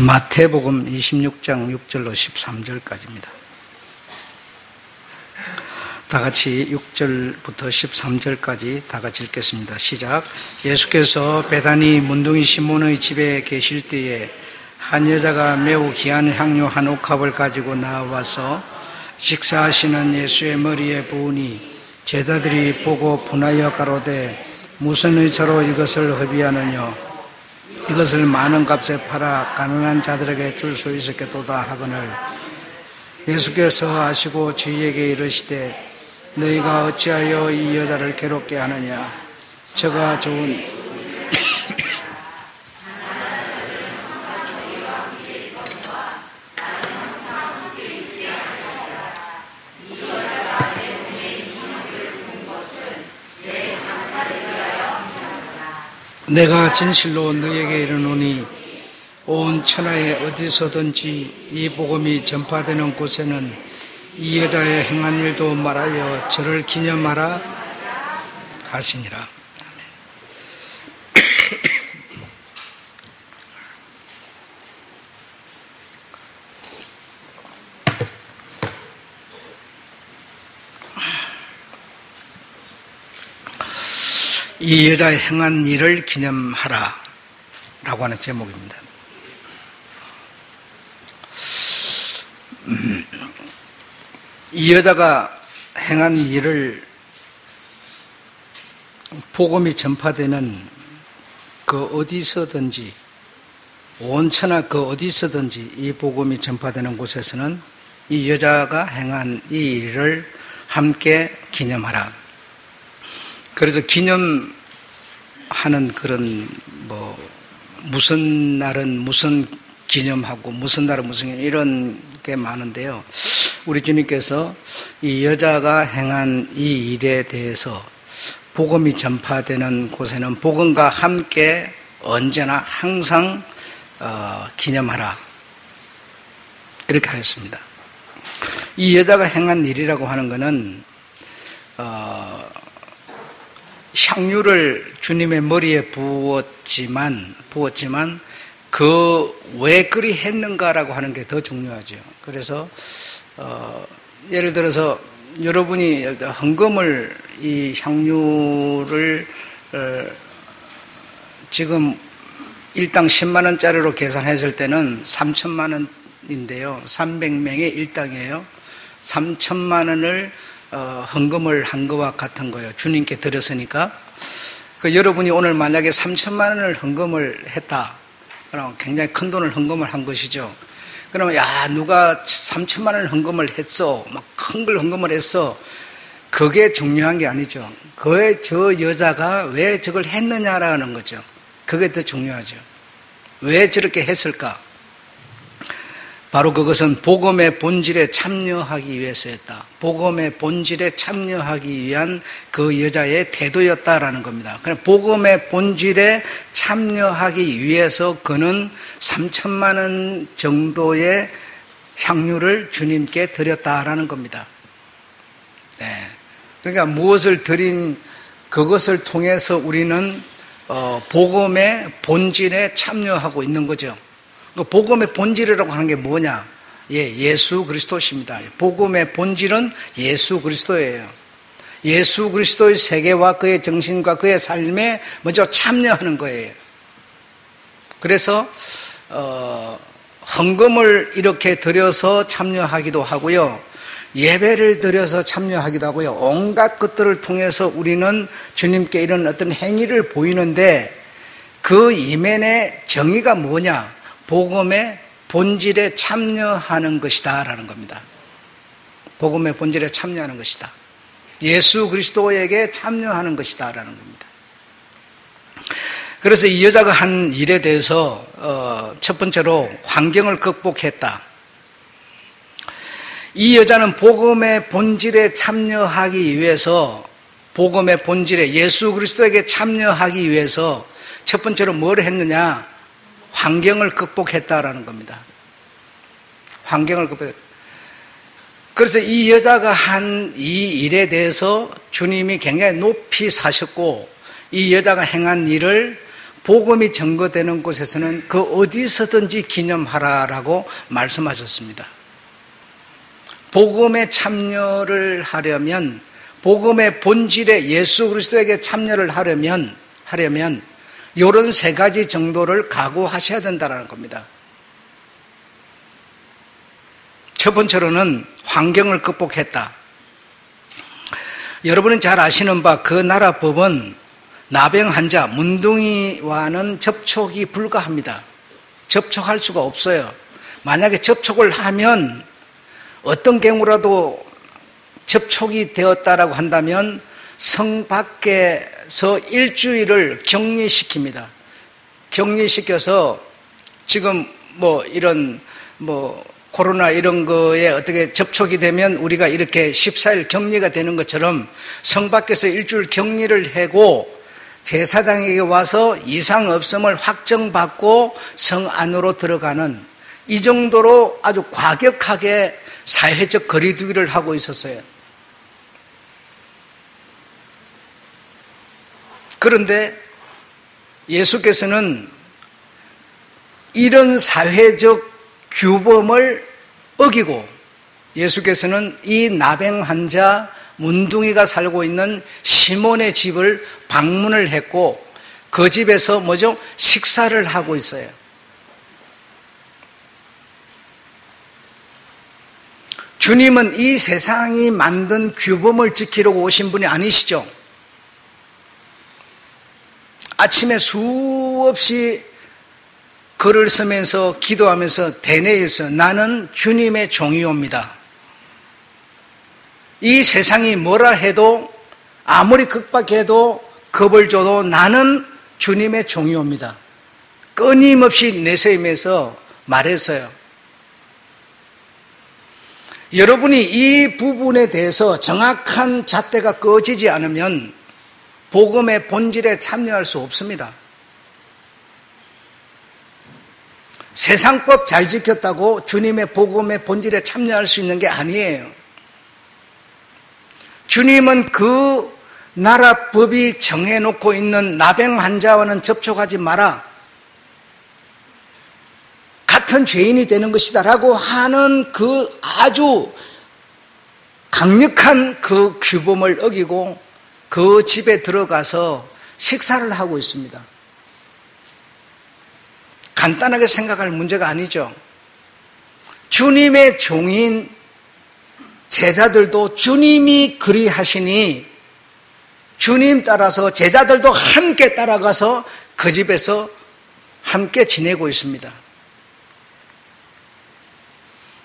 마태복음 26장 6절로 13절까지입니다. 다 같이 6절부터 13절까지 다 같이 읽겠습니다. 시작. 예수께서 베다니 문둥이 시몬의 집에 계실 때에 한 여자가 매우 귀한 향료 한 옥합을 가지고 나와서 식사하시는 예수의 머리에 부으니 제자들이 보고 분하여 가로되 무슨 의사로 이것을 허비하느냐? 이것을 많은 값에 팔아 가난한 자들에게 줄 수 있었겠도다 하거늘 예수께서 아시고 주의에게 이르시되 너희가 어찌하여 이 여자를 괴롭게 하느냐? 저가 좋은 내가 진실로 너희에게 이르노니 온 천하에 어디서든지 이 복음이 전파되는 곳에는 이 여자의 행한 일도 말하여 저를 기념하라 하시니라. 아멘. 이 여자의 행한 일을 기념하라 라고 하는 제목입니다. 이 여자가 행한 일을 복음이 전파되는 그 어디서든지 온 천하 그 어디서든지 이 복음이 전파되는 곳에서는 이 여자가 행한 이 일을 함께 기념하라. 그래서 기념하는 그런 무슨 날은 무슨 기념하고 무슨 날은 무슨 기념 이런 게 많은데요. 우리 주님께서 이 여자가 행한 이 일에 대해서 복음이 전파되는 곳에는 복음과 함께 언제나 항상 기념하라 이렇게 하였습니다. 이 여자가 행한 일이라고 하는 것은 향유를 주님의 머리에 부었지만 그 왜 그리 했는가라고 하는 게 더 중요하죠. 그래서 예를 들어서 여러분이 헌금을 이 향유를 지금 일당 10만 원짜리로 계산했을 때는 3천만 원인데요. 300명의 일당이에요. 3천만 원을 헌금을 한 것과 같은 거예요. 주님께 드렸으니까. 여러분이 오늘 만약에 3천만 원을 헌금을 했다. 그럼 굉장히 큰 돈을 헌금을 한 것이죠. 그러면 누가 3천만 원을 헌금을 했어. 막 큰 걸 헌금을 했어. 그게 중요한 게 아니죠. 저 여자가 왜 저걸 했느냐라는 거죠. 그게 더 중요하죠. 왜 저렇게 했을까? 바로 그것은 복음의 본질에 참여하기 위해서였다. 복음의 본질에 참여하기 위한 그 여자의 태도였다라는 겁니다. 그럼 복음의 본질에 참여하기 위해서 그는 3천만 원 정도의 향유를 주님께 드렸다라는 겁니다. 네. 그러니까 무엇을 드린 그것을 통해서 우리는 복음의 본질에 참여하고 있는 거죠. 복음의 본질이라고 하는 게 뭐냐? 예수 그리스도십니다. 복음의 본질은 예수 그리스도예요. 예수 그리스도의 세계와 그의 정신과 그의 삶에 먼저 참여하는 거예요. 그래서 헌금을 이렇게 드려서 참여하기도 하고요. 예배를 드려서 참여하기도 하고요. 온갖 것들을 통해서 우리는 주님께 이런 어떤 행위를 보이는데 그 이면의 정의가 뭐냐? 복음의 본질에 참여하는 것이다 라는 겁니다. 복음의 본질에 참여하는 것이다. 예수 그리스도에게 참여하는 것이다 라는 겁니다. 그래서 이 여자가 한 일에 대해서 첫 번째로 환경을 극복했다. 이 여자는 복음의 본질에 참여하기 위해서 복음의 본질에 예수 그리스도에게 참여하기 위해서 첫 번째로 뭘 했느냐? 환경을 극복했다라는 겁니다. 환경을 극복했다. 그래서 이 여자가 한 이 일에 대해서 주님이 굉장히 높이 사셨고 이 여자가 행한 일을 복음이 증거되는 곳에서는 그 어디서든지 기념하라라고 말씀하셨습니다. 복음에 참여를 하려면, 복음의 본질에 예수 그리스도에게 참여를 하려면 이런 세 가지 정도를 각오하셔야 된다는 겁니다. 첫 번째로는 환경을 극복했다. 여러분은 잘 아시는 바 그 나라 법은 나병 환자, 문둥이와는 접촉이 불가합니다. 접촉할 수가 없어요. 만약에 접촉을 하면 어떤 경우라도 접촉이 되었다라고 한다면 성 밖에서 일주일을 격리시킵니다. 격리시켜서 지금 이런 코로나 이런 거에 어떻게 접촉이 되면 우리가 이렇게 14일 격리가 되는 것처럼 성 밖에서 일주일 격리를 하고 제사장에게 와서 이상 없음을 확정받고 성 안으로 들어가는, 이 정도로 아주 과격하게 사회적 거리두기를 하고 있었어요. 그런데 예수께서는 이런 사회적 규범을 어기고 예수께서는 이 나병 환자 문둥이가 살고 있는 시몬의 집을 방문을 했고 그 집에서 식사를 하고 있어요. 주님은 이 세상이 만든 규범을 지키려고 오신 분이 아니시죠. 아침에 수없이 글을 쓰면서 기도하면서 대내에서 나는 주님의 종이옵니다. 이 세상이 뭐라 해도 아무리 극박해도 겁을 줘도 나는 주님의 종이옵니다. 끊임없이 내세우면서 말했어요. 여러분이 이 부분에 대해서 정확한 잣대가 꺼지지 않으면 복음의 본질에 참여할 수 없습니다. 세상법 잘 지켰다고 주님의 복음의 본질에 참여할 수 있는 게 아니에요. 주님은 그 나라 법이 정해놓고 있는 나병 환자와는 접촉하지 마라, 같은 죄인이 되는 것이다 라고 하는 그 아주 강력한 그 규범을 어기고 그 집에 들어가서 식사를 하고 있습니다. 간단하게 생각할 문제가 아니죠. 주님의 종인 제자들도 주님이 그리하시니 주님 따라서 제자들도 함께 따라가서 그 집에서 함께 지내고 있습니다.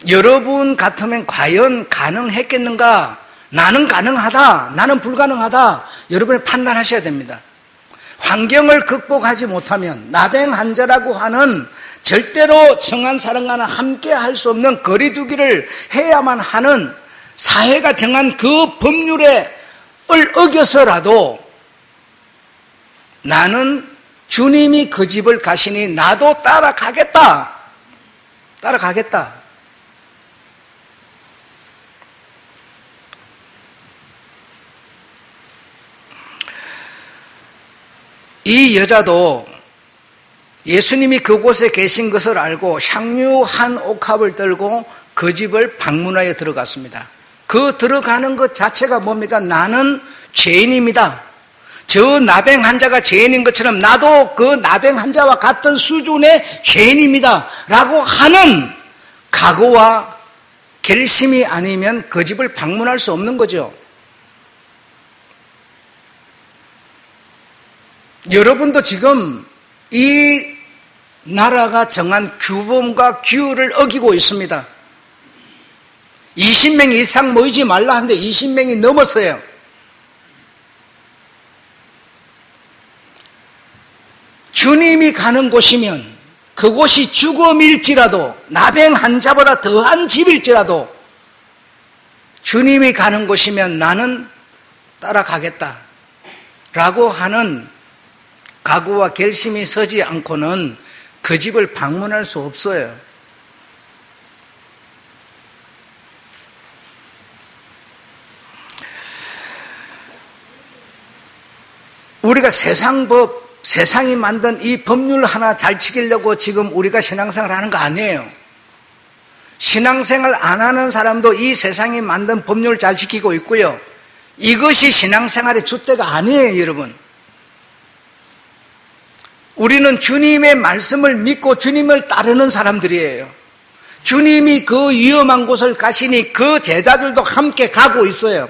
여러분 같으면 과연 가능했겠는가? 나는 가능하다, 나는 불가능하다, 여러분이 판단하셔야 됩니다. 환경을 극복하지 못하면 나병 환자라고 하는 절대로 정한 사람과는 함께 할 수 없는 거리두기를 해야만 하는 사회가 정한 그 법률을 어겨서라도 나는 주님이 그 집을 가시니 나도 따라가겠다. 이 여자도 예수님이 그곳에 계신 것을 알고 향유 한 옥합을 들고 그 집을 방문하여 들어갔습니다. 그 들어가는 것 자체가 뭡니까? 나는 죄인입니다. 저 나병 환자가 죄인인 것처럼 나도 그 나병 환자와 같은 수준의 죄인입니다 라고 하는 각오와 결심이 아니면 그 집을 방문할 수 없는 거죠. 여러분도 지금 이 나라가 정한 규범과 규율을 어기고 있습니다. 20명 이상 모이지 말라 하는데 20명이 넘었어요. 주님이 가는 곳이면 그곳이 죽음일지라도 나병 환자보다 더한 집일지라도 주님이 가는 곳이면 나는 따라가겠다 라고 하는 각오와 결심이 서지 않고는 그 집을 방문할 수 없어요. 우리가 세상 법 세상이 만든 이 법률 하나 잘 지키려고 지금 우리가 신앙생활 하는 거 아니에요. 신앙생활 안 하는 사람도 이 세상이 만든 법률을 잘 지키고 있고요. 이것이 신앙생활의 주대가 아니에요, 여러분. 우리는 주님의 말씀을 믿고 주님을 따르는 사람들이에요. 주님이 그 위험한 곳을 가시니 그 제자들도 함께 가고 있어요.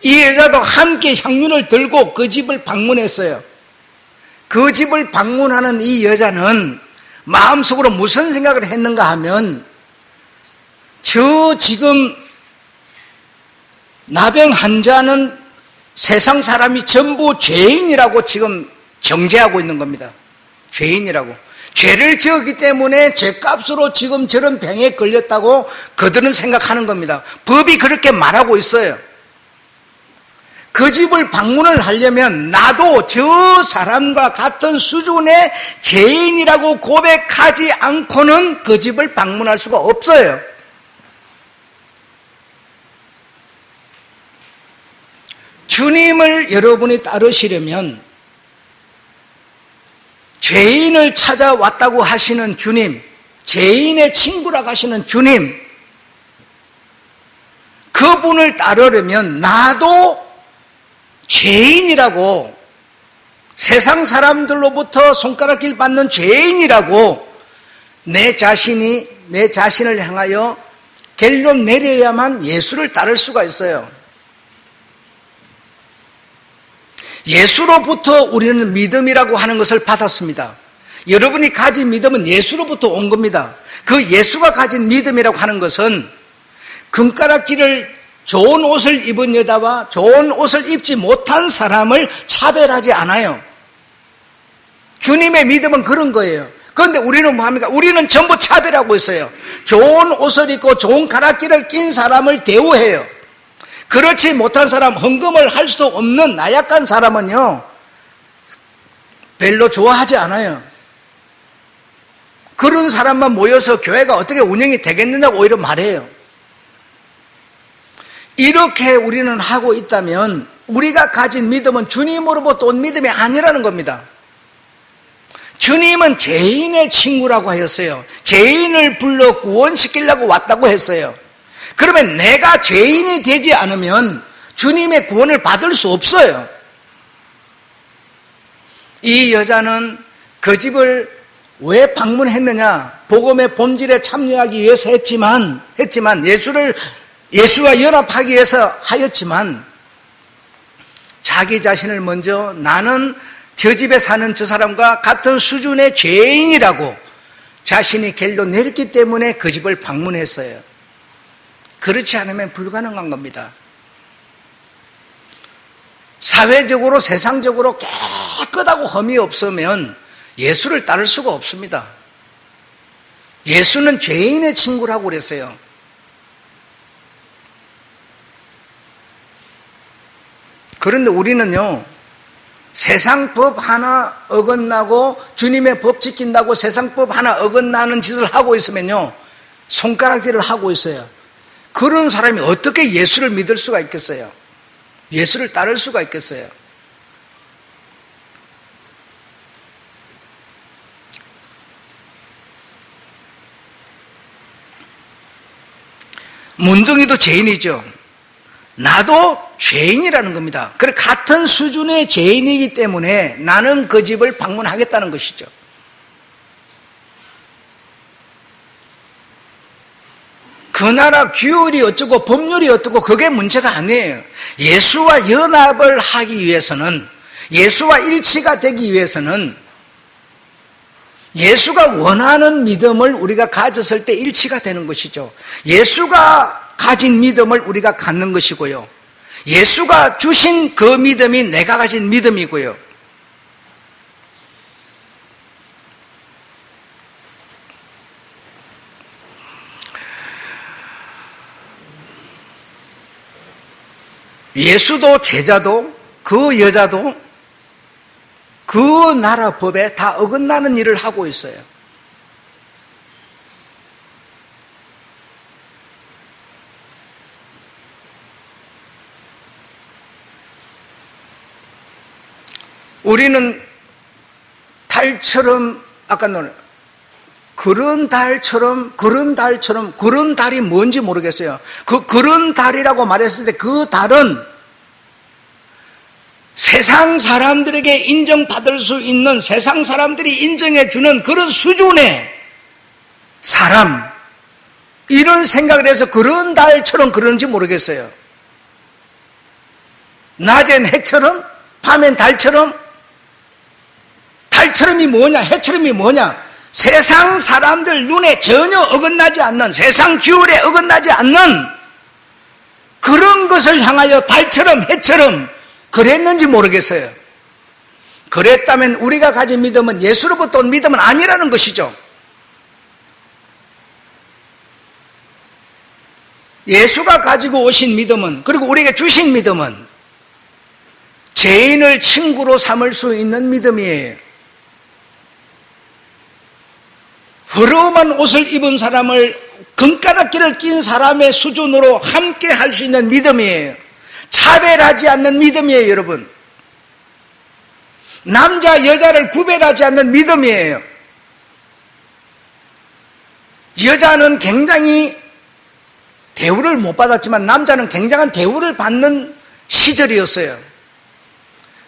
이 여자도 함께 향륜을 들고 그 집을 방문했어요. 그 집을 방문하는 이 여자는 마음속으로 무슨 생각을 했는가 하면 저 지금 나병 환자는 세상 사람이 전부 죄인이라고 지금 정죄하고 있는 겁니다. 죄인이라고. 죄를 지었기 때문에 죄값으로 지금 저런 병에 걸렸다고 그들은 생각하는 겁니다. 법이 그렇게 말하고 있어요. 그 집을 방문을 하려면 나도 저 사람과 같은 수준의 죄인이라고 고백하지 않고는 그 집을 방문할 수가 없어요. 주님을 여러분이 따르시려면 죄인을 찾아왔다고 하시는 주님, 죄인의 친구라고 하시는 주님, 그분을 따르려면 나도 죄인이라고, 세상 사람들로부터 손가락질 받는 죄인이라고 내 자신을 향하여 결론 내려야만 예수를 따를 수가 있어요. 예수로부터 우리는 믿음이라고 하는 것을 받았습니다. 여러분이 가진 믿음은 예수로부터 온 겁니다. 그 예수가 가진 믿음이라고 하는 것은 금가락질을 좋은 옷을 입은 여자와 좋은 옷을 입지 못한 사람을 차별하지 않아요. 주님의 믿음은 그런 거예요. 그런데 우리는 뭐합니까? 우리는 전부 차별하고 있어요. 좋은 옷을 입고 좋은 가락지를 낀 사람을 대우해요. 그렇지 못한 사람, 헌금을 할 수도 없는 나약한 사람은요, 별로 좋아하지 않아요. 그런 사람만 모여서 교회가 어떻게 운영이 되겠느냐고 오히려 말해요. 이렇게 우리는 하고 있다면 우리가 가진 믿음은 주님으로부터 온 믿음이 아니라는 겁니다. 주님은 죄인의 친구라고 하였어요. 죄인을 불러 구원시키려고 왔다고 했어요. 그러면 내가 죄인이 되지 않으면 주님의 구원을 받을 수 없어요. 이 여자는 그 집을 왜 방문했느냐? 복음의 본질에 참여하기 위해서 했지만 예수와 연합하기 위해서 하였지만 자기 자신을 먼저 나는 저 집에 사는 저 사람과 같은 수준의 죄인이라고 자신이 결론 내렸기 때문에 그 집을 방문했어요. 그렇지 않으면 불가능한 겁니다. 사회적으로 세상적으로 깨끗하고 흠이 없으면 예수를 따를 수가 없습니다. 예수는 죄인의 친구라고 그랬어요. 그런데 우리는요, 세상 법 하나 어긋나고 주님의 법 지킨다고 세상 법 하나 어긋나는 짓을 하고 있으면요, 손가락질을 하고 있어요. 그런 사람이 어떻게 예수를 믿을 수가 있겠어요? 예수를 따를 수가 있겠어요? 문둥이도 죄인이죠. 나도 죄인이라는 겁니다. 그래 같은 수준의 죄인이기 때문에 나는 그 집을 방문하겠다는 것이죠. 그 나라 규율이 어쩌고 법률이 어떻고 그게 문제가 아니에요. 예수와 연합을 하기 위해서는, 예수와 일치가 되기 위해서는 예수가 원하는 믿음을 우리가 가졌을 때 일치가 되는 것이죠. 예수가 가진 믿음을 우리가 갖는 것이고요. 예수가 주신 그 믿음이 내가 가진 믿음이고요. 예수도 제자도 그 여자도 그 나라 법에 다 어긋나는 일을 하고 있어요. 우리는 달처럼, 아까 노래, 그런 달처럼, 그런 달이 뭔지 모르겠어요. 그런 달이라고 말했을 때 그 달은 세상 사람들에게 인정받을 수 있는, 세상 사람들이 인정해주는 그런 수준의 사람, 이런 생각을 해서 그런 달처럼 그런지 모르겠어요. 낮엔 해처럼, 밤엔 달처럼. 달처럼이 뭐냐, 해처럼이 뭐냐? 세상 사람들 눈에 전혀 어긋나지 않는, 세상 규율에 어긋나지 않는 그런 것을 향하여 달처럼 해처럼 그랬는지 모르겠어요. 그랬다면 우리가 가진 믿음은 예수로부터 온 믿음은 아니라는 것이죠. 예수가 가지고 오신 믿음은, 그리고 우리에게 주신 믿음은 죄인을 친구로 삼을 수 있는 믿음이에요. 허름한 옷을 입은 사람을 금가락기를 낀 사람의 수준으로 함께 할 수 있는 믿음이에요. 차별하지 않는 믿음이에요, 여러분. 남자, 여자를 구별하지 않는 믿음이에요. 여자는 굉장히 대우를 못 받았지만 남자는 굉장한 대우를 받는 시절이었어요.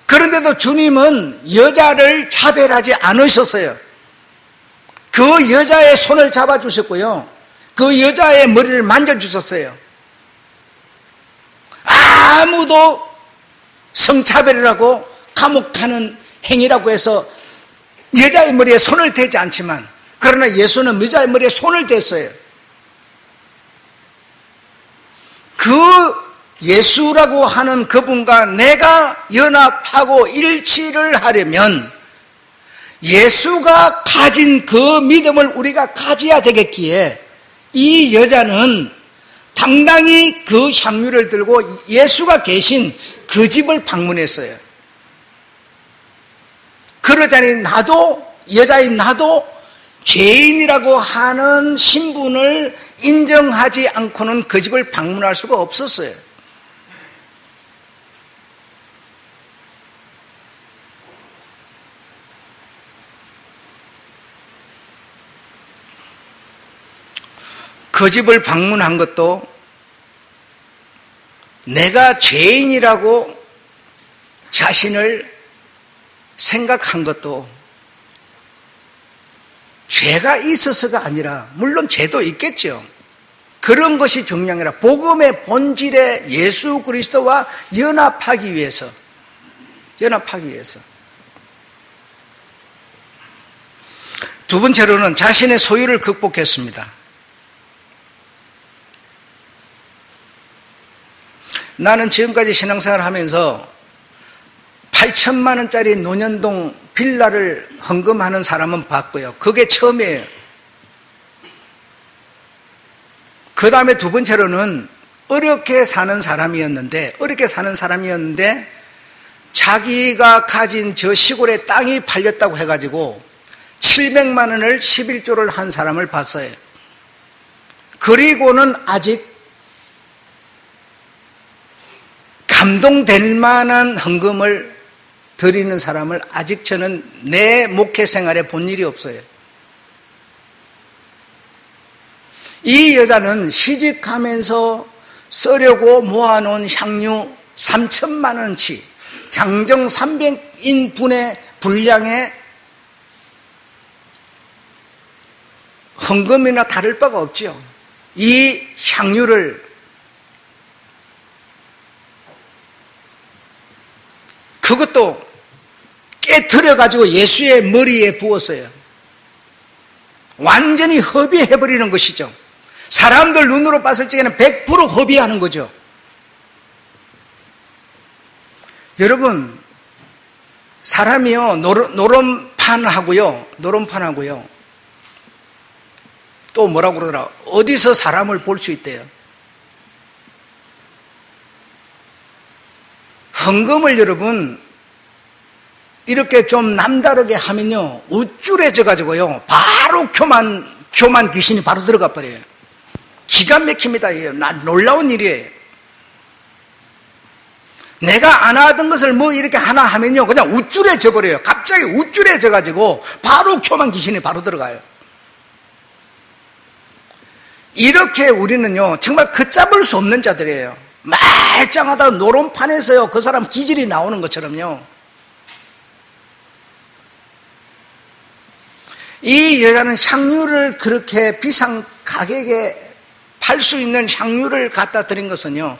그런데도 주님은 여자를 차별하지 않으셨어요. 그 여자의 손을 잡아주셨고요. 그 여자의 머리를 만져주셨어요. 아무도 성차별이라고 감옥하는 행위라고 해서 여자의 머리에 손을 대지 않지만, 그러나 예수는 여자의 머리에 손을 댔어요. 그 예수라고 하는 그분과 내가 연합하고 일치를 하려면 예수가 가진 그 믿음을 우리가 가져야 되겠기에, 이 여자는 당당히 그 향유를 들고 예수가 계신 그 집을 방문했어요. 그러자니 나도, 여자인 나도 죄인이라고 하는 신분을 인정하지 않고는 그 집을 방문할 수가 없었어요. 그 집을 방문한 것도, 내가 죄인이라고 자신을 생각한 것도 죄가 있어서가 아니라, 물론 죄도 있겠죠. 그런 것이 중요한 게 아니라 복음의 본질에 예수 그리스도와 연합하기 위해서. 두 번째로는 자신의 소유를 극복했습니다. 나는 지금까지 신앙생활을 하면서 8천만 원짜리 논현동 빌라를 헌금하는 사람은 봤고요. 그게 처음이에요. 그 다음에 두 번째로는 어렵게 사는 사람이었는데 자기가 가진 저 시골에 땅이 팔렸다고 해가지고 700만 원을 11조를 한 사람을 봤어요. 그리고는 아직 감동될 만한 헌금을 드리는 사람을 아직 저는 내 목회 생활에 본 일이 없어요. 이 여자는 시집가면서 쓰려고 모아놓은 향유 3천만 원치, 장정 300인분의 분량의 헌금이나 다를 바가 없죠. 이 향유를 그것도 깨트려가지고 예수의 머리에 부었어요. 완전히 허비해버리는 것이죠. 사람들 눈으로 봤을 적에는 100% 허비하는 거죠. 여러분, 사람이요, 노름판하고요, 또 뭐라고 그러더라, 어디서 사람을 볼 수 있대요? 헌금을 여러분 이렇게 좀 남다르게 하면요, 우쭐해져 가지고요 바로 교만 귀신이 바로 들어가 버려요. 기가 막힙니다. 놀라운 일이에요. 내가 안 하던 것을 뭐 이렇게 하나 하면요, 그냥 우쭐해져 버려요. 갑자기 우쭐해져가지고 바로 교만 귀신이 바로 들어가요. 이렇게 우리는요, 정말 걷잡을 수 없는 자들이에요. 말짱하다 노론판에서요, 그 사람 기질이 나오는 것처럼요. 이 여자는 향유를 그렇게 비싼 가격에 팔 수 있는 향유를 갖다 드린 것은요,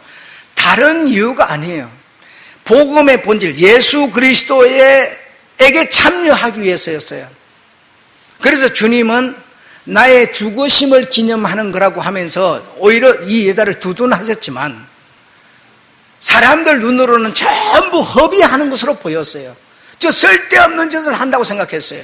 다른 이유가 아니에요. 복음의 본질, 예수 그리스도에게 참여하기 위해서였어요. 그래서 주님은 나의 죽으심을 기념하는 거라고 하면서 오히려 이 여자를 두둔하셨지만 사람들 눈으로는 전부 허비하는 것으로 보였어요. 저 쓸데없는 짓을 한다고 생각했어요.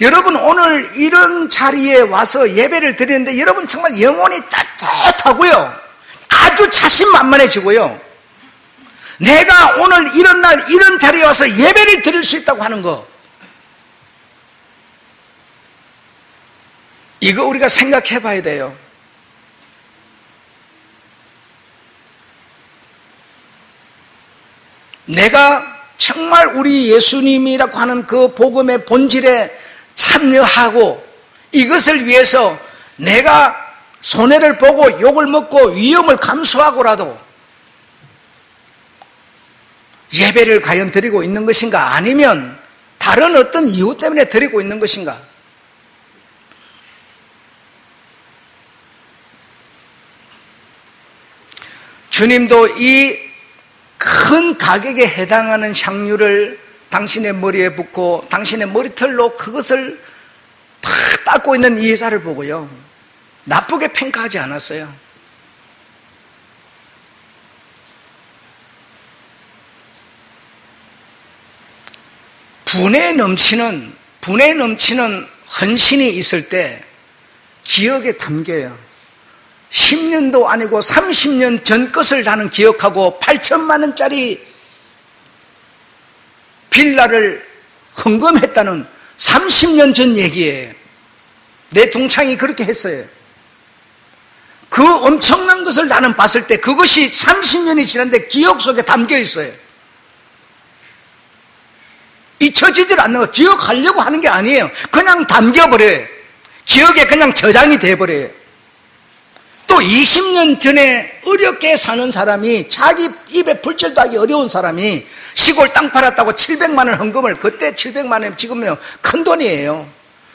여러분, 오늘 이런 자리에 와서 예배를 드리는데 여러분 정말 영혼이 따뜻하고요, 아주 자신만만해지고요, 내가 오늘 이런 날 이런 자리에 와서 예배를 드릴 수 있다고 하는 거, 이거 우리가 생각해 봐야 돼요. 내가 정말 우리 예수님이라고 하는 그 복음의 본질에 참여하고 이것을 위해서 내가 손해를 보고 욕을 먹고 위험을 감수하고라도 예배를 과연 드리고 있는 것인가, 아니면 다른 어떤 이유 때문에 드리고 있는 것인가. 주님도 이 큰 가격에 해당하는 향유를 당신의 머리에 붓고 당신의 머리털로 그것을 다 닦고 있는 이 여자를 보고요, 나쁘게 평가하지 않았어요. 분에 넘치는 헌신이 있을 때 기억에 담겨요. 10년도 아니고 30년 전 것을 나는 기억하고 8천만 원짜리 빌라를 헌금했다는 30년 전 얘기예요. 내 동창이 그렇게 했어요. 그 엄청난 것을 나는 봤을 때 그것이 30년이 지났는데 기억 속에 담겨 있어요. 잊혀지질 않는 거, 기억하려고 하는 게 아니에요. 그냥 담겨버려요. 기억에 그냥 저장이 돼버려요. 또 20년 전에 어렵게 사는 사람이, 자기 입에 풀칠도 하기 어려운 사람이 시골 땅 팔았다고 700만 원 헌금을, 그때 700만 원 지금요 큰 돈이에요.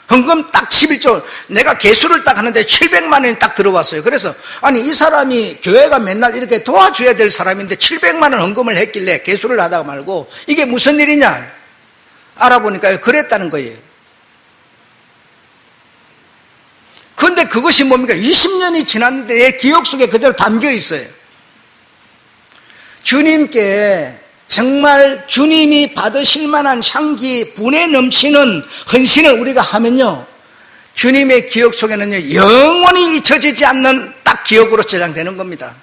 헌금 딱 11조, 내가 개수를 딱 하는데 700만 원이 딱 들어왔어요. 그래서 아니, 이 사람이 교회가 맨날 이렇게 도와줘야 될 사람인데 700만 원 헌금을 했길래 개수를 하다가 말고 이게 무슨 일이냐 알아보니까 그랬다는 거예요. 그런데 그것이 뭡니까? 20년이 지났는데 내 기억 속에 그대로 담겨 있어요. 주님께 정말 주님이 받으실 만한 향기, 분에 넘치는 헌신을 우리가 하면요, 주님의 기억 속에는요, 영원히 잊혀지지 않는 딱 기억으로 저장되는 겁니다.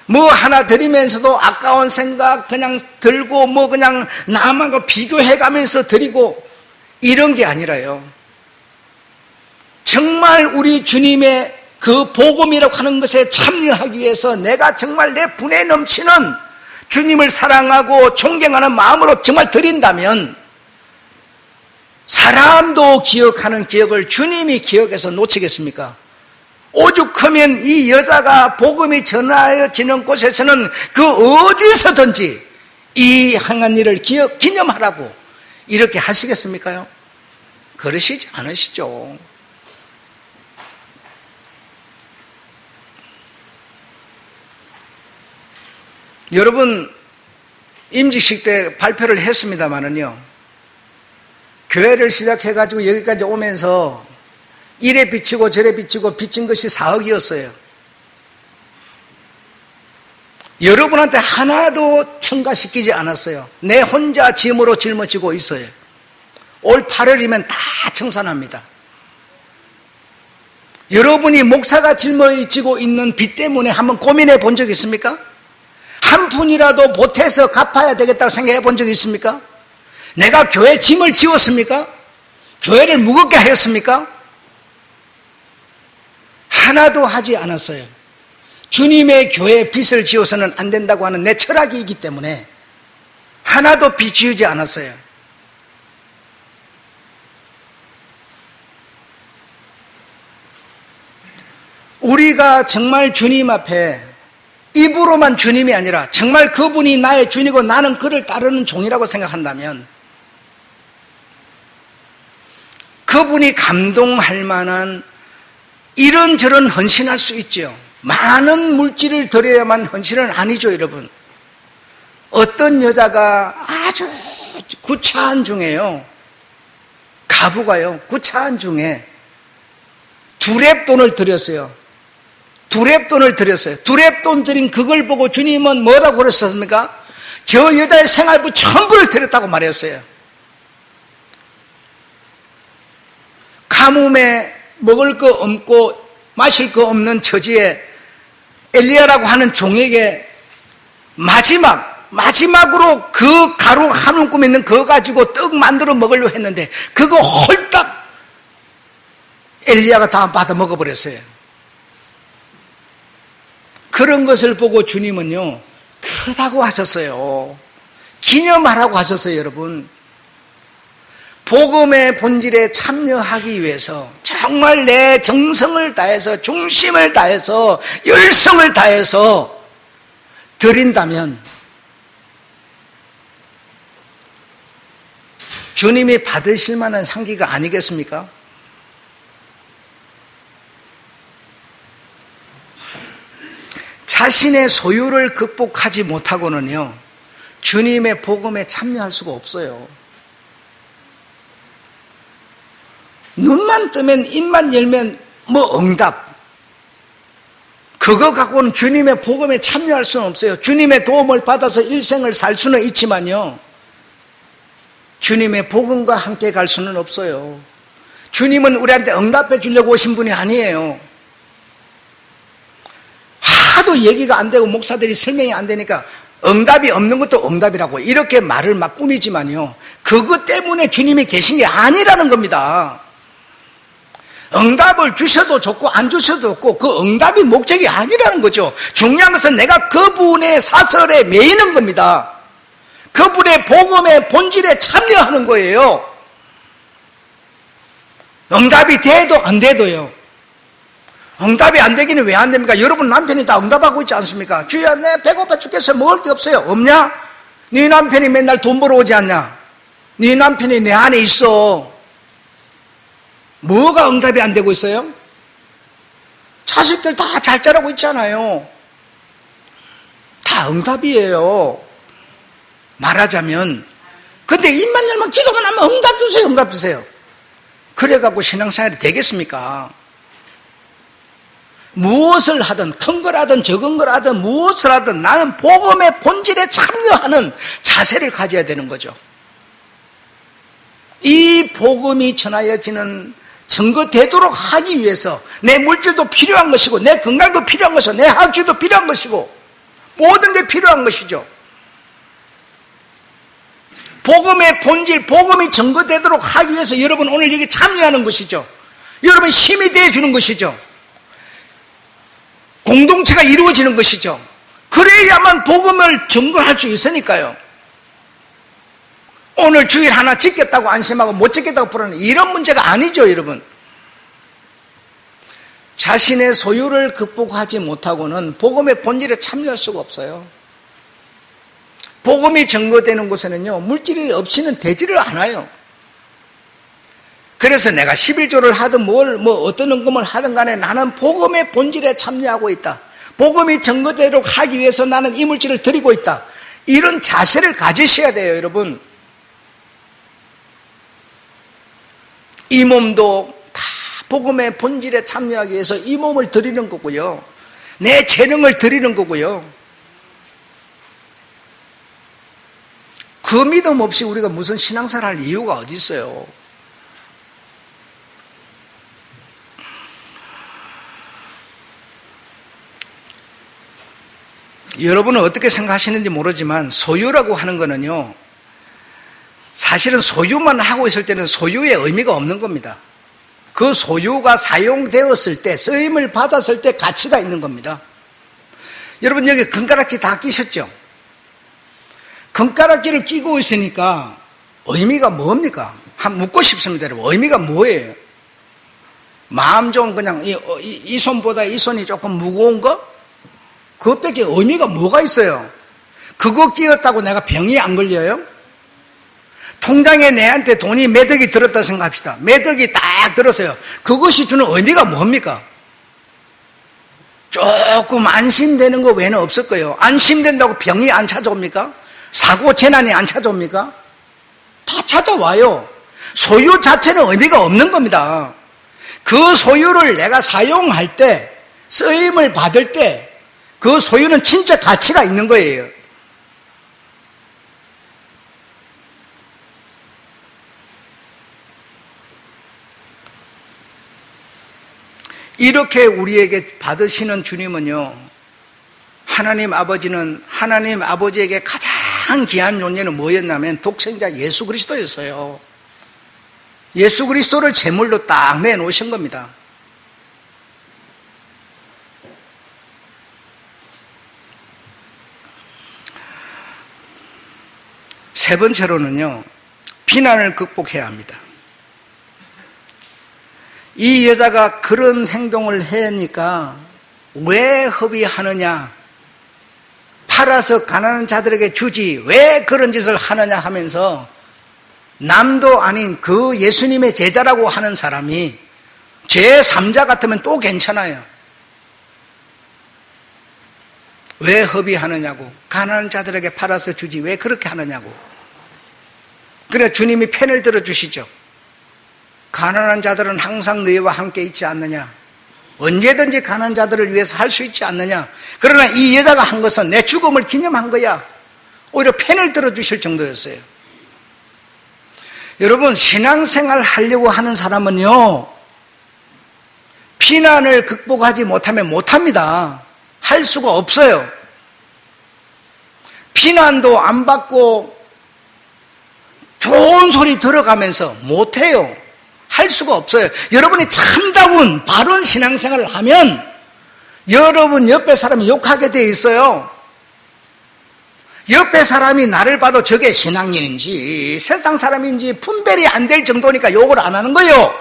뭐 하나 드리면서도 아까운 생각 그냥 들고, 뭐 그냥 남하고 비교해 가면서 드리고, 이런 게 아니라요, 정말 우리 주님의 그 복음이라고 하는 것에 참여하기 위해서 내가 정말 내 분에 넘치는 주님을 사랑하고 존경하는 마음으로 정말 드린다면, 사람도 기억하는 기억을 주님이 기억해서 놓치겠습니까? 오죽하면 이 여자가 복음이 전하여지는 곳에서는 그 어디서든지 이 행한 일을 기념하라고 이렇게 하시겠습니까요? 그러시지 않으시죠. 여러분, 임직식 때 발표를 했습니다마는요, 교회를 시작해가지고 여기까지 오면서 이래 비치고 저래 비치고 비친 것이 4억이었어요. 여러분한테 하나도 첨가시키지 않았어요. 내 혼자 짐으로 짊어지고 있어요. 올 8월이면 다 청산합니다. 여러분이 목사가 짊어지고 있는 빚 때문에 한번 고민해 본 적 있습니까? 한 푼이라도 보태서 갚아야 되겠다고 생각해 본 적 있습니까? 내가 교회 짐을 지웠습니까? 교회를 무겁게 하였습니까? 하나도 하지 않았어요. 주님의 교회에 빚을 지어서는 안 된다고 하는 내 철학이 있기 때문에 하나도 빚 지우지 않았어요. 우리가 정말 주님 앞에 입으로만 주님이 아니라 정말 그분이 나의 주인이고 나는 그를 따르는 종이라고 생각한다면 그분이 감동할 만한 이런저런 헌신할 수 있죠. 많은 물질을 들여야만 헌신은 아니죠, 여러분. 어떤 여자가 아주 구차한 중에요, 가부가요, 구차한 중에 두렙돈을 들였어요. 두렙돈을 들였어요. 두렙돈 들인 그걸 보고 주님은 뭐라고 그랬습니까? 저 여자의 생활부 전부를 드렸다고 말했어요. 가뭄에 먹을 거 없고 마실 거 없는 처지에 엘리야라고 하는 종에게 마지막으로 그 가루 한 움큼 있는 그거 가지고 떡 만들어 먹으려고 했는데 그거 홀딱 엘리야가 다 받아 먹어버렸어요. 그런 것을 보고 주님은요, 크다고 하셨어요. 기념하라고 하셨어요, 여러분. 복음의 본질에 참여하기 위해서 정말 내 정성을 다해서, 중심을 다해서, 열성을 다해서 드린다면 주님이 받으실 만한 향기가 아니겠습니까? 자신의 소유를 극복하지 못하고는요, 주님의 복음에 참여할 수가 없어요. 눈만 뜨면, 입만 열면 뭐 응답, 그거 갖고는 주님의 복음에 참여할 수는 없어요. 주님의 도움을 받아서 일생을 살 수는 있지만요, 주님의 복음과 함께 갈 수는 없어요. 주님은 우리한테 응답해 주려고 오신 분이 아니에요. 하도 얘기가 안 되고 목사들이 설명이 안 되니까 응답이 없는 것도 응답이라고 이렇게 말을 막 꾸미지만요, 그것 때문에 주님이 계신 게 아니라는 겁니다. 응답을 주셔도 좋고 안 주셔도 좋고 그 응답이 목적이 아니라는 거죠. 중요한 것은 내가 그분의 사설에 매이는 겁니다. 그분의 복음의 본질에 참여하는 거예요. 응답이 돼도 안 돼도요. 응답이 안 되기는 왜 안 됩니까? 여러분 남편이 다 응답하고 있지 않습니까? 주야, 내 배고파 죽겠어요. 먹을 게 없어요. 없냐? 네 남편이 맨날 돈 벌어 오지 않냐? 네 남편이 내 안에 있어. 뭐가 응답이 안 되고 있어요? 자식들 다 잘 자라고 있잖아요. 다 응답이에요. 말하자면. 근데 입만 열면 기도만 하면 응답 주세요, 응답 주세요. 그래갖고 신앙생활이 되겠습니까? 무엇을 하든, 큰 걸 하든 적은 걸 하든 무엇을 하든 나는 복음의 본질에 참여하는 자세를 가져야 되는 거죠. 이 복음이 전하여지는 증거되도록 하기 위해서 내 물질도 필요한 것이고 내 건강도 필요한 것이고 내 학주도 필요한 것이고 모든 게 필요한 것이죠. 복음의 본질, 복음이 증거되도록 하기 위해서 여러분 오늘 여기 참여하는 것이죠. 여러분 힘이 되어주는 것이죠. 공동체가 이루어지는 것이죠. 그래야만 복음을 증거할 수 있으니까요. 오늘 주일 하나 지켰다고 안심하고 못 지켰다고 불안해, 이런 문제가 아니죠, 여러분. 자신의 소유를 극복하지 못하고는 복음의 본질에 참여할 수가 없어요. 복음이 증거되는 곳에는요, 물질이 없이는 되지를 않아요. 그래서 내가 11조를 하든 어떤 헌금을 하든 간에 나는 복음의 본질에 참여하고 있다. 복음이 증거되도록 하기 위해서 나는 이 물질을 드리고 있다. 이런 자세를 가지셔야 돼요, 여러분. 이 몸도 다 복음의 본질에 참여하기 위해서 이 몸을 드리는 거고요. 내 재능을 드리는 거고요. 그 믿음 없이 우리가 무슨 신앙생활 할 이유가 어디 있어요? 여러분은 어떻게 생각하시는지 모르지만 소유라고 하는 거는요, 사실은 소유만 하고 있을 때는 소유의 의미가 없는 겁니다. 그 소유가 사용되었을 때, 쓰임을 받았을 때 가치가 있는 겁니다. 여러분 여기 금가락지 다 끼셨죠? 금가락지를 끼고 있으니까 의미가 뭡니까? 한 묻고 싶습니다, 여러분. 의미가 뭐예요? 마음 좀 그냥 이 손보다 이 손이 조금 무거운 거? 그것밖에 의미가 뭐가 있어요? 그거 끼었다고 내가 병이 안 걸려요? 통장에 내한테 돈이 매덕이 들었다 생각합시다. 매덕이 딱 들었어요. 그것이 주는 의미가 뭡니까? 조금 안심되는 거 외에는 없을 거예요. 안심된다고 병이 안 찾아옵니까? 사고 재난이 안 찾아옵니까? 다 찾아와요. 소유 자체는 의미가 없는 겁니다. 그 소유를 내가 사용할 때, 쓰임을 받을 때 그 소유는 진짜 가치가 있는 거예요. 이렇게 우리에게 받으시는 주님은요, 하나님 아버지는 하나님 아버지에게 가장 귀한 존재는 뭐였냐면 독생자 예수 그리스도였어요. 예수 그리스도를 제물로 딱 내놓으신 겁니다. 세 번째로는요, 비난을 극복해야 합니다. 이 여자가 그런 행동을 하니까 왜 허비하느냐, 팔아서 가난한 자들에게 주지 왜 그런 짓을 하느냐 하면서 남도 아닌 그 예수님의 제자라고 하는 사람이 제3자 같으면 또 괜찮아요. 왜 허비하느냐고, 가난한 자들에게 팔아서 주지 왜 그렇게 하느냐고. 그래 주님이 편을 들어주시죠. 가난한 자들은 항상 너희와 함께 있지 않느냐, 언제든지 가난한 자들을 위해서 할 수 있지 않느냐. 그러나 이 여자가 한 것은 내 죽음을 기념한 거야. 오히려 편을 들어주실 정도였어요. 여러분, 신앙생활 하려고 하는 사람은요, 비난을 극복하지 못하면 못합니다. 할 수가 없어요. 비난도 안 받고 좋은 소리 들어가면서 못해요. 할 수가 없어요. 여러분이 참다운 바른 신앙생활을 하면 여러분 옆에 사람이 욕하게 돼 있어요. 옆에 사람이 나를 봐도 저게 신앙인인지 세상 사람인지 분별이 안 될 정도니까 욕을 안 하는 거예요.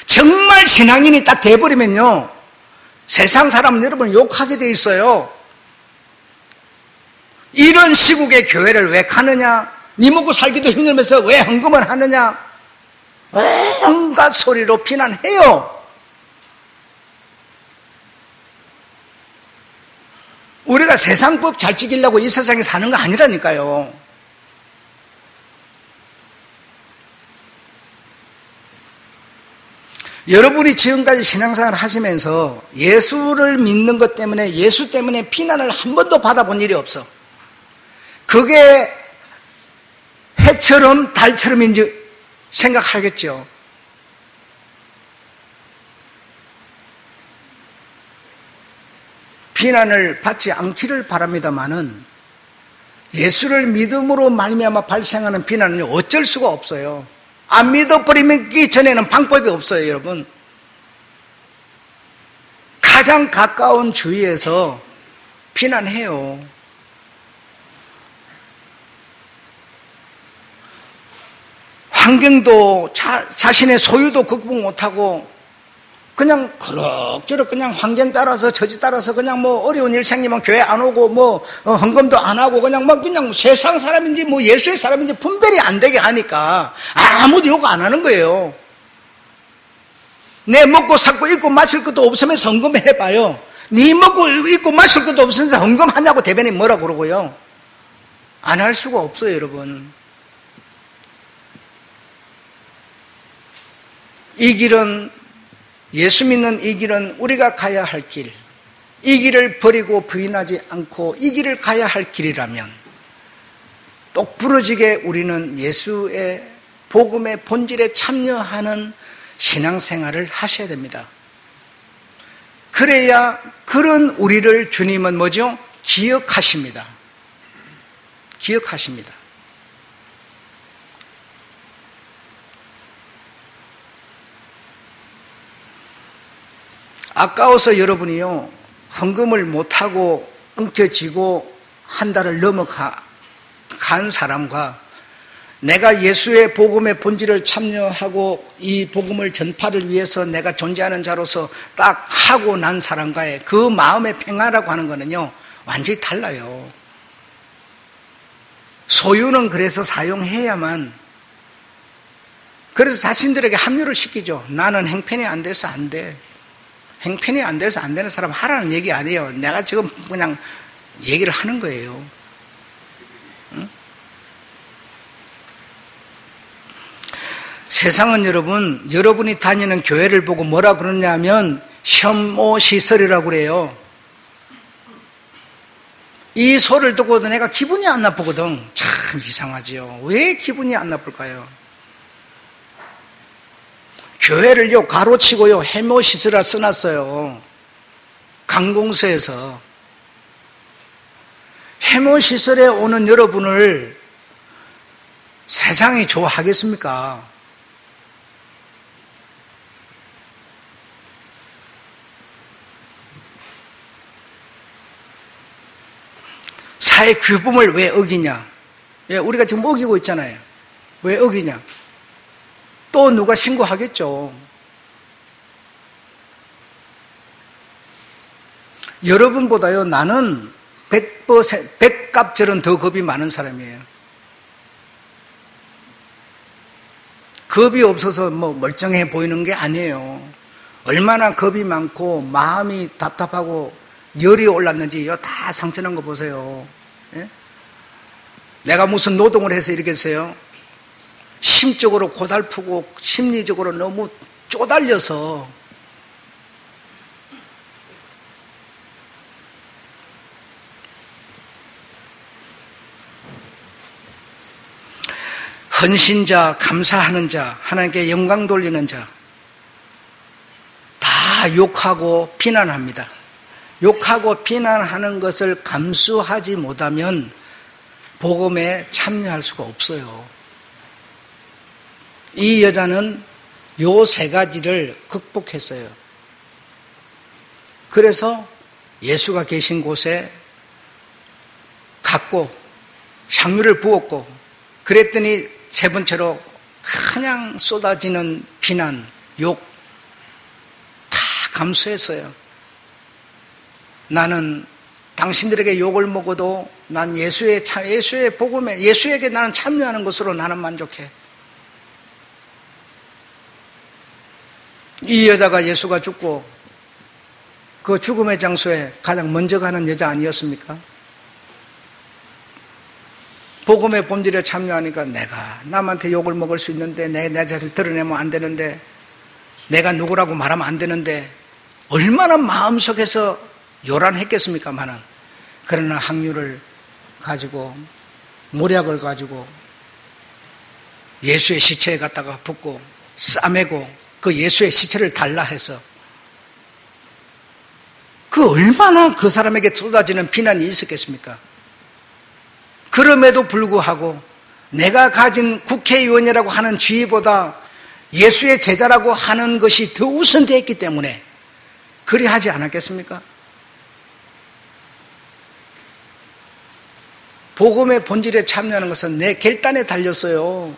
정말 신앙인이 딱 돼버리면요, 세상 사람은 여러분 욕하게 돼 있어요. 이런 시국에 교회를 왜 가느냐, 니 먹고 살기도 힘들면서 왜 헌금을 하느냐, 온갖 소리로 비난해요. 우리가 세상법 잘 지키려고 이 세상에 사는 거 아니라니까요. 여러분이 지금까지 신앙생활을 하시면서 예수를 믿는 것 때문에, 예수 때문에 비난을 한 번도 받아본 일이 없어. 그게 해처럼 달처럼인지 생각하겠죠. 비난을 받지 않기를 바랍니다마는 예수를 믿음으로 말미암아 발생하는 비난은 어쩔 수가 없어요. 안 믿어버리기 전에는 방법이 없어요, 여러분. 가장 가까운 주위에서 비난해요. 환경도 자신의 소유도 극복 못하고 그냥 그럭저럭 그냥 환경 따라서 처지 따라서 그냥 뭐 어려운 일 생기면 교회 안 오고 뭐 헌금도 안 하고 그냥 막 그냥 세상 사람인지 뭐 예수의 사람인지 분별이 안 되게 하니까 아무도 욕 안 하는 거예요. 내 먹고 살고 입고 마실 것도 없으면서 헌금해봐요. 네 먹고 입고 마실 것도 없으면서 헌금하냐고 대변인 뭐라 그러고요. 안 할 수가 없어요, 여러분. 이 길은, 예수 믿는 이 길은 우리가 가야 할 길, 이 길을 버리고 부인하지 않고 이 길을 가야 할 길이라면 똑부러지게 우리는 예수의 복음의 본질에 참여하는 신앙생활을 하셔야 됩니다. 그래야 그런 우리를 주님은 뭐죠? 기억하십니다. 기억하십니다. 아까워서 여러분이요, 헌금을 못하고 엉켜지고 한 달을 넘어간 사람과 내가 예수의 복음의 본질을 참여하고 이 복음을 전파를 위해서 내가 존재하는 자로서 딱 하고 난 사람과의 그 마음의 평화라고 하는 거는요, 완전히 달라요. 소유는 그래서 사용해야만, 그래서 자신들에게 합류를 시키죠. 나는 형편이 안 돼서 안 돼. 형편이 안 돼서 안 되는 사람 하라는 얘기 아니에요. 내가 지금 그냥 얘기를 하는 거예요. 응? 세상은 여러분이 다니는 교회를 보고 뭐라 그러냐면 혐오시설이라고 그래요. 이 소리를 듣고도 내가 기분이 안 나쁘거든. 참 이상하지요. 왜 기분이 안 나쁠까요? 교회를요, 가로치고요, 혐오시설이라 써놨어요. 강공서에서. 혐오시설에 오는 여러분을 세상이 좋아하겠습니까? 사회 규범을 왜 어기냐? 예, 우리가 지금 어기고 있잖아요. 왜 어기냐? 또 누가 신고하겠죠. 여러분보다요, 나는 100갑절은 더 겁이 많은 사람이에요. 겁이 없어서 뭐 멀쩡해 보이는 게 아니에요. 얼마나 겁이 많고 마음이 답답하고 열이 올랐는지 다 상처난 거 보세요. 예? 내가 무슨 노동을 해서 이러겠어요? 심적으로 고달프고 심리적으로 너무 쪼달려서 헌신자, 감사하는 자, 하나님께 영광 돌리는 자 다 욕하고 비난합니다. 욕하고 비난하는 것을 감수하지 못하면 복음에 참여할 수가 없어요. 이 여자는 요 세 가지를 극복했어요. 그래서 예수가 계신 곳에 갔고 향유를 부었고, 그랬더니 세 번째로 그냥 쏟아지는 비난, 욕 다 감수했어요. 나는 당신들에게 욕을 먹어도 난 예수의 복음에, 예수에게 나는 참여하는 것으로 나는 만족해. 이 여자가 예수가 죽고 그 죽음의 장소에 가장 먼저 가는 여자 아니었습니까? 복음의 본질에 참여하니까 내가 남한테 욕을 먹을 수 있는데, 내 자신을 드러내면 안 되는데, 내가 누구라고 말하면 안 되는데, 얼마나 마음속에서 요란했겠습니까마는. 그러나 항유를 가지고, 모략을 가지고 예수의 시체에 갖다가 붓고 싸매고 그 예수의 시체를 달라 해서, 그 얼마나 그 사람에게 쏟아지는 비난이 있었겠습니까? 그럼에도 불구하고 내가 가진 국회의원이라고 하는 지위보다 예수의 제자라고 하는 것이 더 우선되었기 때문에 그리하지 않았겠습니까? 복음의 본질에 참여하는 것은 내 결단에 달렸어요.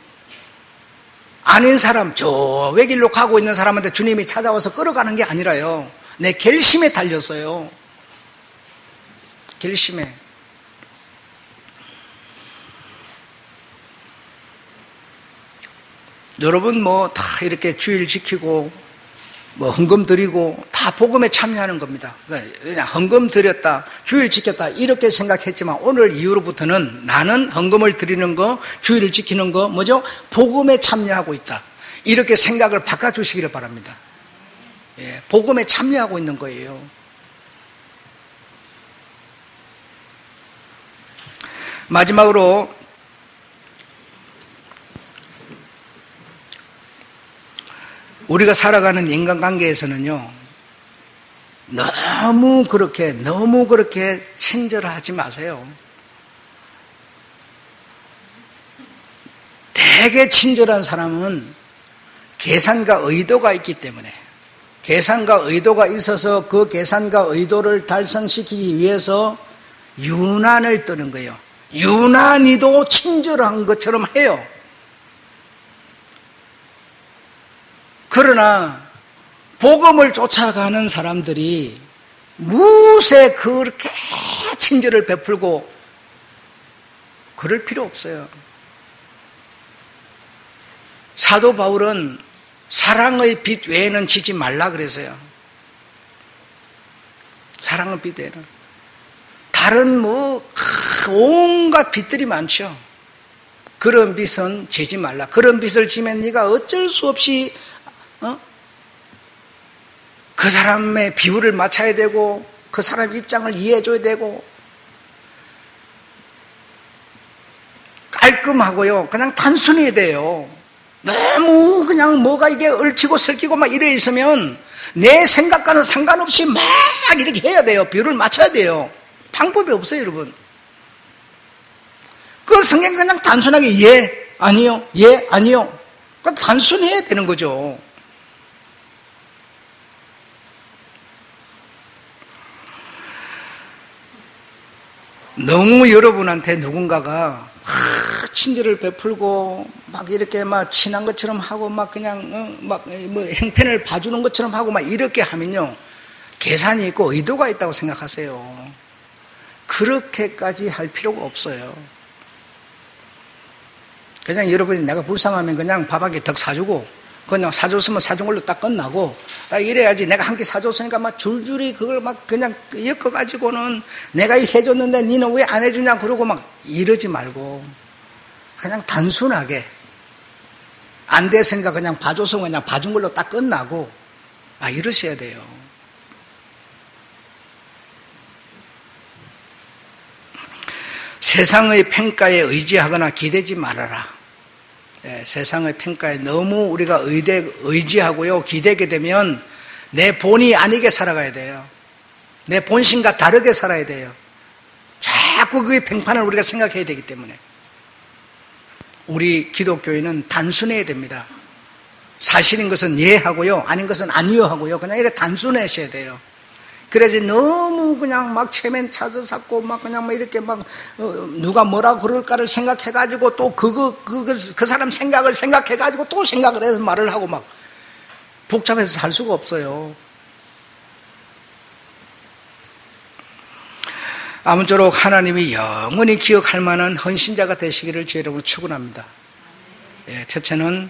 아닌 사람, 저 외길로 가고 있는 사람한테 주님이 찾아와서 끌어가는 게 아니라요, 내 결심에 달렸어요. 결심에. 여러분 뭐 다 이렇게 주일 지키고 뭐 헌금 드리고 다 복음에 참여하는 겁니다. 그냥 헌금 드렸다, 주일 지켰다 이렇게 생각했지만 오늘 이후로부터는 나는 헌금을 드리는 거, 주일을 지키는 거 뭐죠? 복음에 참여하고 있다. 이렇게 생각을 바꿔주시기를 바랍니다. 예, 복음에 참여하고 있는 거예요. 마지막으로 우리가 살아가는 인간관계에서는요, 너무 그렇게 친절하지 마세요. 되게 친절한 사람은 계산과 의도가 있기 때문에 계산과 의도가 있어서 그 계산과 의도를 달성시키기 위해서 유난을 떠는 거예요. 유난히도 친절한 것처럼 해요. 그러나 복음을 쫓아가는 사람들이 무쇠 그렇게 친절을 베풀고 그럴 필요 없어요. 사도 바울은 사랑의 빛 외에는 지지 말라 그래서요. 사랑의 빛 외에는. 다른 온갖 빛들이 많죠. 그런 빛은 지지 말라. 그런 빛을 지면 네가 어쩔 수 없이 그 사람의 비율을 맞춰야 되고 그 사람 입장을 이해해줘야 되고 깔끔하고요. 그냥 단순해야 돼요. 너무 그냥 뭐가 이게 얽히고 설키고 막 이래 있으면 내 생각과는 상관없이 막 이렇게 해야 돼요. 비율을 맞춰야 돼요. 방법이 없어요, 여러분. 그 성경 그냥 단순하게 예, 아니요, 예, 아니요. 그 단순해야 되는 거죠. 너무 여러분한테 누군가가 친절을 베풀고 막 이렇게 막 친한 것처럼 하고 막 그냥 막 뭐 행편을 봐주는 것처럼 하고 막 이렇게 하면요 계산이 있고 의도가 있다고 생각하세요. 그렇게까지 할 필요가 없어요. 그냥 여러분이 내가 불쌍하면 그냥 밥 한 개 더 사주고 그냥 사줬으면 사준 걸로 딱 끝나고 이래야지. 내가 한 끼 사줬으니까 막 줄줄이 그걸 막 그냥 엮어가지고는 내가 해줬는데 니는 왜 안 해주냐 그러고 막 이러지 말고 그냥 단순하게 안 됐으니까 그냥 봐줘서 그냥 봐준 걸로 딱 끝나고 이러셔야 돼요. 세상의 평가에 의지하거나 기대지 말아라. 세상의 평가에 너무 우리가 의지하고요 기대게 되면 내 본이 아니게 살아가야 돼요. 내 본심과 다르게 살아야 돼요. 자꾸 그 평판을 우리가 생각해야 되기 때문에 우리 기독교인은 단순해야 됩니다. 사실인 것은 예 하고요 아닌 것은 아니요 하고요 그냥 이렇게 단순해셔야 돼요. 그래야지 너무 그냥 막 체면 찾아 쌓고 막 그냥 막 이렇게 막 누가 뭐라 그럴까를 생각해가지고 또 그 사람 생각을 생각해가지고 또 생각을 해서 말을 하고 막 복잡해서 살 수가 없어요. 아무쪼록 하나님이 영원히 기억할 만한 헌신자가 되시기를 주 여러분 축원합니다. 첫째는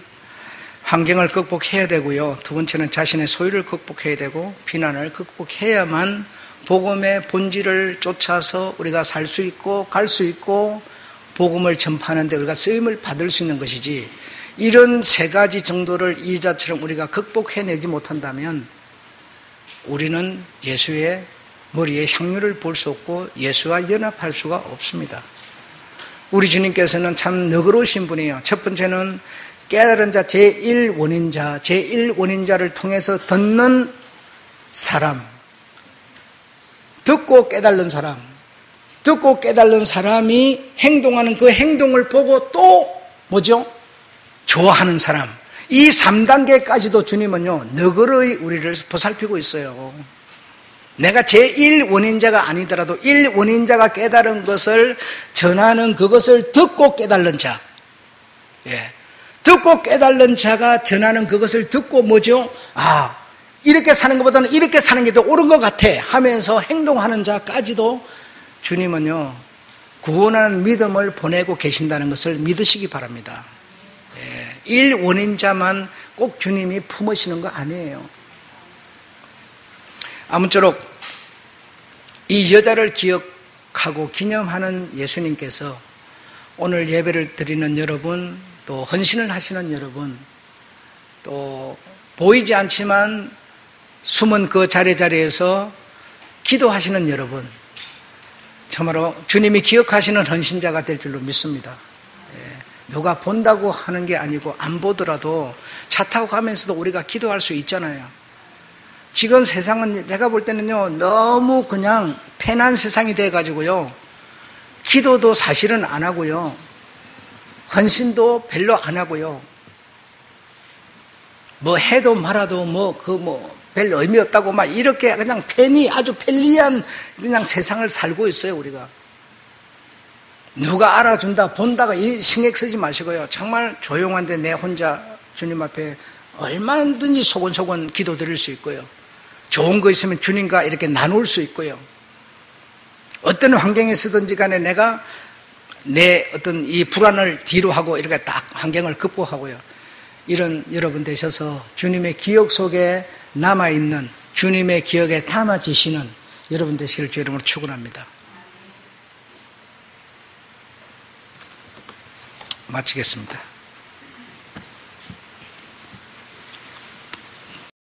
환경을 극복해야 되고요. 두 번째는 자신의 소유를 극복해야 되고 비난을 극복해야만 복음의 본질을 쫓아서 우리가 살 수 있고 갈 수 있고 복음을 전파하는 데 우리가 쓰임을 받을 수 있는 것이지 이런 세 가지 정도를 이자처럼 우리가 극복해내지 못한다면 우리는 예수의 머리에 향유를 볼 수 없고 예수와 연합할 수가 없습니다. 우리 주님께서는 참 너그러우신 분이에요. 첫 번째는 깨달은 자 제1원인자, 제1원인자를 통해서 듣는 사람, 듣고 깨달는 사람, 듣고 깨달는 사람이 행동하는 그 행동을 보고 또 뭐죠? 좋아하는 사람. 이 3단계까지도 주님은요 너그러이 우리를 보살피고 있어요. 내가 제1원인자가 아니더라도 1원인자가 깨달은 것을 전하는 그것을 듣고 깨달는 자. 듣고 깨달는 자가 전하는 그것을 듣고 뭐죠? 이렇게 사는 것보다는 이렇게 사는 게 더 옳은 것 같아 하면서 행동하는 자까지도 주님은요 구원하는 믿음을 보내고 계신다는 것을 믿으시기 바랍니다. 1원인자만 꼭 주님이 품으시는 거 아니에요. 아무쪼록 이 여자를 기억하고 기념하는 예수님께서 오늘 예배를 드리는 여러분, 또 헌신을 하시는 여러분, 또 보이지 않지만 숨은 그 자리에서 기도하시는 여러분, 참으로 주님이 기억하시는 헌신자가 될 줄로 믿습니다. 누가 본다고 하는 게 아니고 안 보더라도 차 타고 가면서도 우리가 기도할 수 있잖아요. 지금 세상은 내가 볼 때는요 너무 그냥 편한 세상이 돼가지고요 기도도 사실은 안 하고요 헌신도 별로 안 하고요 뭐 해도 말아도 별 의미 없다고 막 이렇게 그냥 아주 편리한 그냥 세상을 살고 있어요, 우리가. 누가 알아준다, 본다가 신경 쓰지 마시고요. 정말 조용한데 내 혼자 주님 앞에 얼마든지 소곤소곤 기도 드릴 수 있고요. 좋은 거 있으면 주님과 이렇게 나눌 수 있고요. 어떤 환경에 서든지 간에 내가 내 어떤 이 불안을 뒤로 하고 이렇게 딱 환경을 극복하고요. 이런 여러분 되셔서 주님의 기억 속에 남아있는, 주님의 기억에 담아지시는 여러분 되시길 주 이름으로 축원합니다. 마치겠습니다.